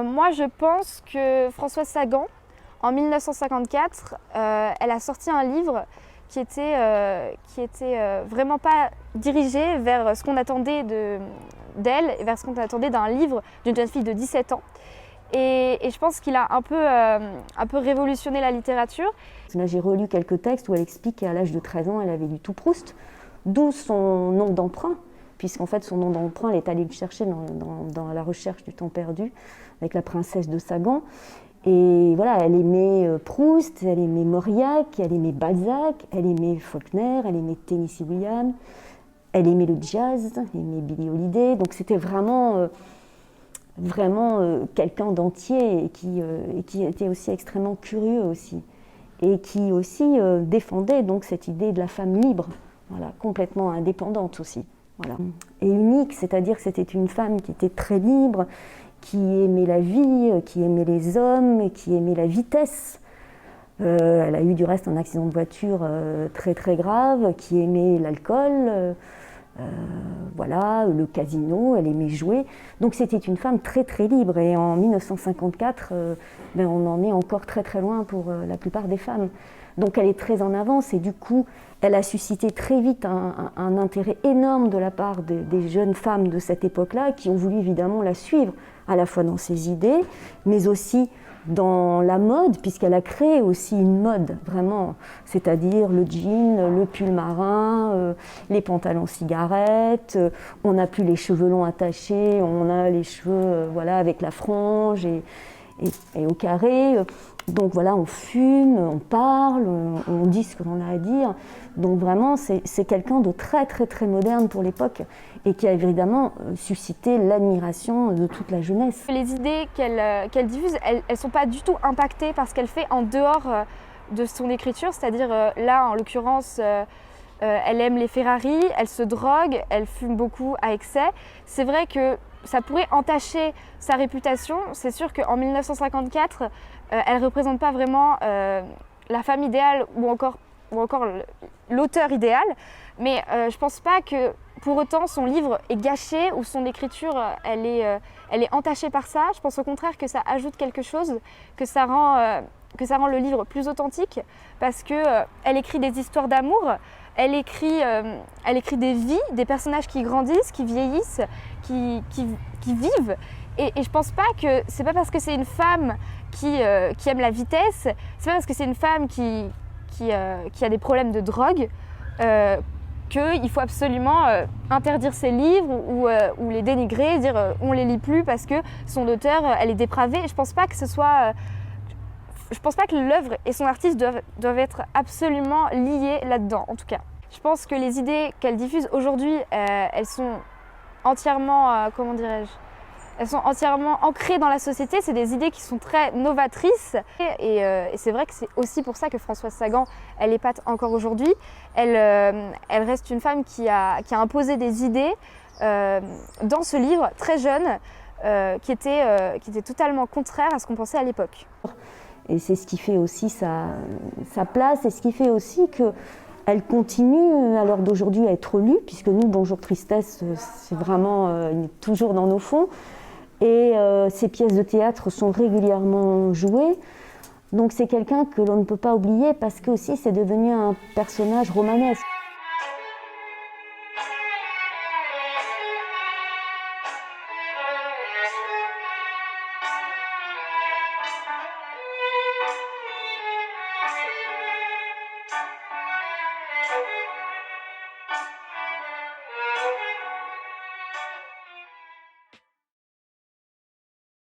Moi, je pense que Françoise Sagan, en 1954, elle a sorti un livre qui était vraiment pas dirigé vers ce qu'on attendait d'elle et vers ce qu'on attendait d'un livre d'une jeune fille de 17 ans. Et je pense qu'il a un peu révolutionné la littérature. Là, j'ai relu quelques textes où elle explique qu'à l'âge de 13 ans, elle avait lu tout Proust, d'où son nom d'emprunt, puisqu'en fait son nom d'emprunt, elle est allée le chercher dans La recherche du temps perdu, avec La princesse de Sagan. Et voilà, elle aimait Proust, elle aimait Mauriac, elle aimait Balzac, elle aimait Faulkner, elle aimait Tennessee Williams, elle aimait le jazz, elle aimait Billie Holiday. Donc c'était vraiment quelqu'un d'entier et qui était aussi extrêmement curieux aussi. Et qui aussi défendait donc cette idée de la femme libre, voilà, complètement indépendante aussi. Voilà. Et unique, c'est-à-dire que c'était une femme qui était très libre, qui aimait la vie, qui aimait les hommes, qui aimait la vitesse. Elle a eu du reste un accident de voiture très très grave, qui aimait l'alcool, voilà, le casino, elle aimait jouer. Donc c'était une femme très très libre et en 1954, on en est encore très très loin pour la plupart des femmes. Donc elle est très en avance et du coup elle a suscité très vite un intérêt énorme de la part des jeunes femmes de cette époque-là qui ont voulu évidemment la suivre, à la fois dans ses idées, mais aussi dans la mode, puisqu'elle a créé aussi une mode, vraiment, c'est-à-dire le jean, le pull marin, les pantalons cigarettes, on n'a plus les cheveux longs attachés, on a les cheveux voilà, avec la frange et au carré. Donc voilà, on fume, on parle, on dit ce que l'on a à dire. Donc vraiment, c'est quelqu'un de très très très moderne pour l'époque et qui a évidemment suscité l'admiration de toute la jeunesse. Les idées qu'elle diffuse, elles ne sont pas du tout impactées par ce qu'elle fait en dehors de son écriture. C'est-à-dire là, en l'occurrence, elle aime les Ferrari, elle se drogue, elle fume beaucoup à excès. C'est vrai que ça pourrait entacher sa réputation. C'est sûr qu'en 1954, elle ne représente pas vraiment la femme idéale ou encore l'auteur idéal. Mais je ne pense pas que pour autant son livre est gâché ou son écriture elle est entachée par ça. Je pense au contraire que ça ajoute quelque chose, que ça rend le livre plus authentique parce qu'elle écrit des histoires d'amour. Elle écrit des vies, des personnages qui grandissent, qui vieillissent, qui vivent. Et je pense pas que c'est pas parce que c'est une femme qui aime la vitesse, c'est pas parce que c'est une femme qui a des problèmes de drogue qu'il faut absolument interdire ses livres ou les dénigrer, dire on les lit plus parce que son auteur elle est dépravée. Je pense pas que l'œuvre et son artiste doivent être absolument liés là-dedans, en tout cas. Je pense que les idées qu'elle diffuse aujourd'hui, elles sont entièrement, elles sont entièrement ancrées dans la société. C'est des idées qui sont très novatrices. Et c'est vrai que c'est aussi pour ça que Françoise Sagan, elle épate encore aujourd'hui. Elle reste une femme qui a imposé des idées dans ce livre, très jeune, qui était totalement contraire à ce qu'on pensait à l'époque. Et c'est ce qui fait aussi sa place et ce qui fait aussi qu'elle continue à l'heure d'aujourd'hui à être lue, puisque nous, Bonjour Tristesse, c'est vraiment toujours dans nos fonds. Et ces pièces de théâtre sont régulièrement jouées. Donc c'est quelqu'un que l'on ne peut pas oublier parce que aussi c'est devenu un personnage romanesque.